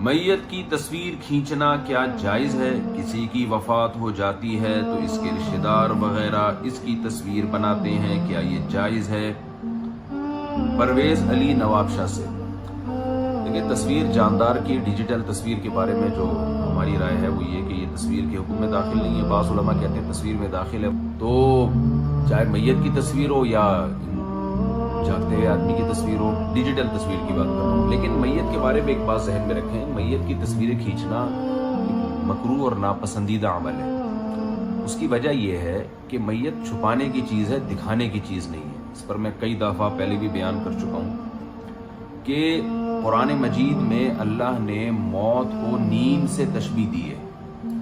میت کی تصویر کھینچنا کیا جائز ہے؟ کسی کی وفات ہو جاتی ہے تو اس کے رشتہ دار وغیرہ اس کی تصویر بناتے ہیں، کیا یہ جائز ہے؟ پرویز علی نواب شاہ سے دیکھیں، تصویر جاندار کی ڈیجیٹل تصویر کے بارے میں جو ہماری رائے ہے وہ یہ کہ یہ تصویر کے حکم میں داخل نہیں ہے۔ بعض علماء کہتے ہیں تصویر میں داخل ہے، تو چاہے میت کی تصویر ہو یا جاگتے ہوئے آدمی کی تصویر ہو، ڈیجیٹل تصویر کی بات کر رہا ہوں۔ لیکن میت کے بارے میں ایک بات ذہن میں رکھیں، میت کی تصویریں کھینچنا مکروہ اور ناپسندیدہ عمل ہے۔ اس کی وجہ یہ ہے کہ میت چھپانے کی چیز ہے، دکھانے کی چیز نہیں ہے۔ اس پر میں کئی دفعہ پہلے بھی بیان کر چکا ہوں کہ قرآن مجید میں اللہ نے موت کو نیند سے تشبیہ دی ہے۔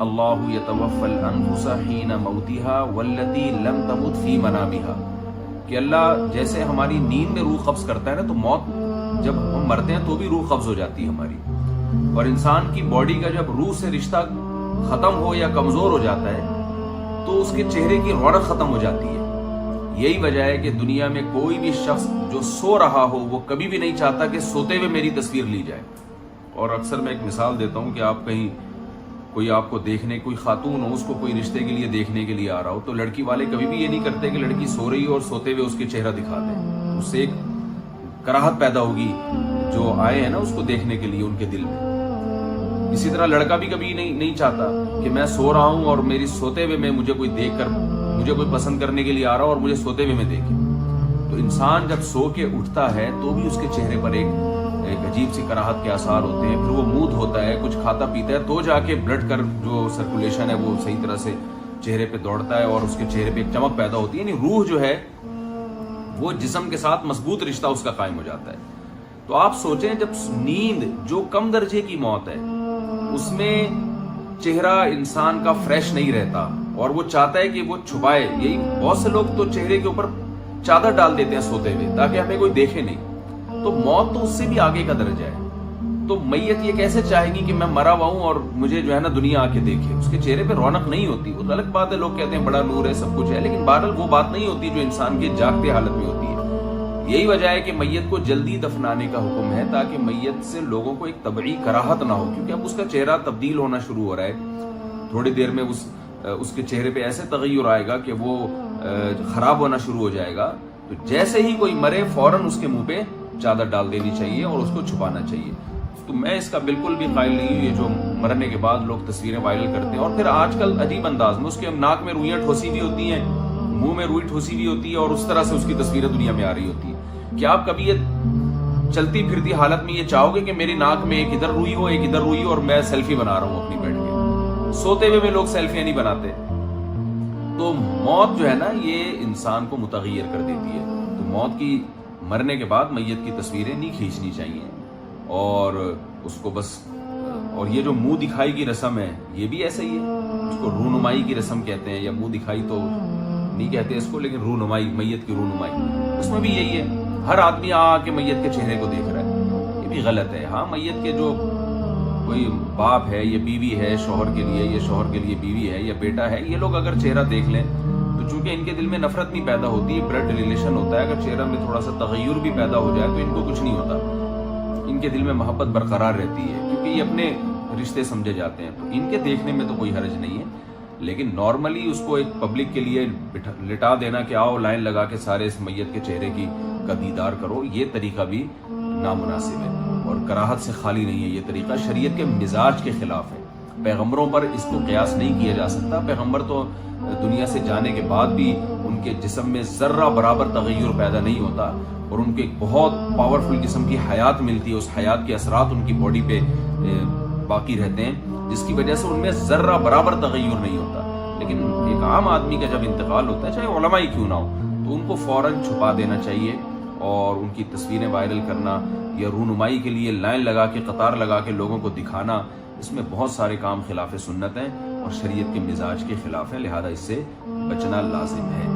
اللہ یتوفی الانفس حین موتها والتی لم تمت فی منامها، کہ اللہ جیسے ہماری نیند میں روح قبض کرتا ہے نا، تو موت جب ہم مرتے ہیں تو بھی روح قبض ہو جاتی ہے ہماری، اور انسان کی باڈی کا جب روح سے رشتہ ختم ہو یا کمزور ہو جاتا ہے تو اس کے چہرے کی رونق ختم ہو جاتی ہے۔ یہی وجہ ہے کہ دنیا میں کوئی بھی شخص جو سو رہا ہو وہ کبھی بھی نہیں چاہتا کہ سوتے ہوئے میری تصویر لی جائے۔ اور اکثر میں ایک مثال دیتا ہوں کہ آپ کہیں کوئی آپ کو دیکھنے، کوئی خاتون ہو، اس کو کوئی رشتے کے لیے دیکھنے کے لیے آ رہا ہو، تو لڑکی والے کبھی بھی یہ نہیں کرتے کہ لڑکی سو رہی ہو اور سوتے ہوئے اس کے چہرہ دکھا دیں۔ اس سے ایک کراہت پیدا ہوگی جو آئے ہیں نا اس کو دیکھنے کے لیے ان کے دل میں۔ اسی طرح لڑکا بھی کبھی نہیں چاہتا کہ میں سو رہا ہوں اور میری سوتے ہوئے میں مجھے کوئی دیکھ کر، مجھے کوئی پسند کرنے کے لیے آ رہا ہو اور مجھے سوتے ہوئے میں دیکھے۔ تو انسان جب سو کے اٹھتا ہے تو بھی اس کے چہرے پر ایک عجیب سی کراہت کے آثار ہوتے ہیں، پھر وہ موڈ ہوتا ہے، کچھ کھاتا پیتا ہے تو جا کے بلڈ کا جو سرکولیشن ہے وہ صحیح طرح سے چہرے پہ دوڑتا ہے اور اس کے چہرے پہ ایک چمک پیدا ہوتی ہے، یعنی روح جو ہے وہ جسم کے ساتھ مضبوط رشتہ اس کا قائم ہو جاتا ہے۔ تو آپ سوچیں جب نیند جو کم درجے کی موت ہے اس میں چہرہ انسان کا فریش نہیں رہتا اور وہ چاہتا ہے کہ وہ چھپائے، یہی بہت سے لوگ تو چہرے کے اوپر چادر ڈال دیتے ہیں سوتے ہوئے تاکہ ہمیں کوئی دیکھے نہیں، تو موت تو اس سے بھی آگے کا درجہ ہے۔ تو میت یہ کیسے چاہے گی کہ میں مرا ہوا ہوں اور مجھے جو ہے نا دنیا آ کے دیکھے؟ اس کے چہرے پہ رونق نہیں ہوتی۔ وہ غلط بات ہے، لوگ کہتے ہیں بڑا نور ہے، سب کچھ ہے، لیکن بہرحال وہ بات نہیں ہوتی جو انسان کے جاگتے حالت میں ہوتی ہے۔ یہی وجہ ہے کہ میت کو جلدی دفنانے کا حکم ہے تاکہ میت سے لوگوں کو ایک طبعی کراہت نہ ہو، کیونکہ اب اس کا چہرہ تبدیل ہونا شروع ہو رہا ہے۔ تھوڑی دیر میں اس کے چہرے پہ ایسے تغیر آئے گا کہ وہ خراب ہونا شروع ہو جائے گا۔ تو جیسے ہی کوئی مرے فوراً اس کے منہ پہ چادر ڈال دینی چاہیے اور اس کو چھپانا چاہیے۔ تو میں اس کا بالکل بھی قائل نہیں ہوں یہ جو مرنے کے بعد لوگ تصویریں وائرل کرتے ہیں، اور پھر آج کل عجیب انداز میں اس کے ناک میں روئیاں ٹھوسی بھی ہوتی ہیں، منہ میں روئی ٹھوسی بھی ہوتی ہے، اور اس طرح سے اس کی تصویریں دنیا میں آ رہی ہوتی ہیں۔ کیا آپ کبھی یہ چلتی پھرتی حالت میں یہ چاہو گے کہ میری ناک میں ایک ادھر روئی ہو، ایک ادھر روئی ہو، اور میں سیلفی بنا رہا ہوں اپنی بیٹھ کے؟ سوتے ہوئے میں لوگ سیلفیاں نہیں بناتے۔ تو موت جو ہے نا یہ انسان کو متغیر کر دیتی ہے۔ تو موت کی مرنے کے بعد میت کی تصویریں نہیں کھینچنی چاہیے، اور اس کو بس، اور یہ جو منہ دکھائی کی رسم ہے یہ بھی ایسا ہی ہے، اس کو رونمائی کی رسم کہتے ہیں، یا منہ دکھائی تو نہیں کہتے اس کو، لیکن رونمائی، میت کی رونمائی، اس میں بھی یہی ہے، ہر آدمی آ کے میت کے چہرے کو دیکھ رہا ہے، یہ بھی غلط ہے۔ ہاں میت کے جو کوئی باپ ہے یا بیوی ہے شوہر کے لیے، یا شوہر کے لیے بیوی ہے یا بیٹا ہے، یہ لوگ اگر چہرہ دیکھ لیں تو چونکہ ان کے دل میں نفرت نہیں پیدا ہوتی، بلڈ ریلیشن ہوتا ہے، اگر چہرہ میں تھوڑا سا تغیر بھی پیدا ہو جائے تو ان کو کچھ نہیں ہوتا، ان کے دل میں محبت برقرار رہتی ہے کیونکہ یہ اپنے رشتے سمجھے جاتے ہیں، تو ان کے دیکھنے میں تو کوئی حرج نہیں ہے۔ لیکن نارملی اس کو ایک پبلک کے لیے لٹا دینا کہ آؤ لائن لگا کے سارے اس میت کے چہرے کا دیدار کرو، یہ طریقہ بھی نامناسب ہے اور کراہت سے خالی نہیں ہے۔ یہ طریقہ شریعت کے مزاج کے خلاف ہے۔ پیغمبروں پر اس کو قیاس نہیں کیا جا سکتا۔ پیغمبر تو دنیا سے جانے کے بعد بھی ان کے جسم میں ذرہ برابر تغیر پیدا نہیں ہوتا، اور ان کو ایک بہت پاورفل قسم کی حیات ملتی ہے، اس حیات کے اثرات ان کی باڈی پہ باقی رہتے ہیں، جس کی وجہ سے ان میں ذرہ برابر تغیر نہیں ہوتا۔ لیکن ایک عام آدمی کا جب انتقال ہوتا ہے، چاہے علماء ہی کیوں نہ ہو، تو ان کو فوراً چھپا دینا چاہیے، اور ان کی تصویریں وائرل کرنا یا رونمائی کے لیے لائن لگا کے، قطار لگا کے لوگوں کو دکھانا، اس میں بہت سارے کام خلاف سنت ہیں اور شریعت کے مزاج کے خلاف ہیں، لہذا اس سے بچنا لازم ہے۔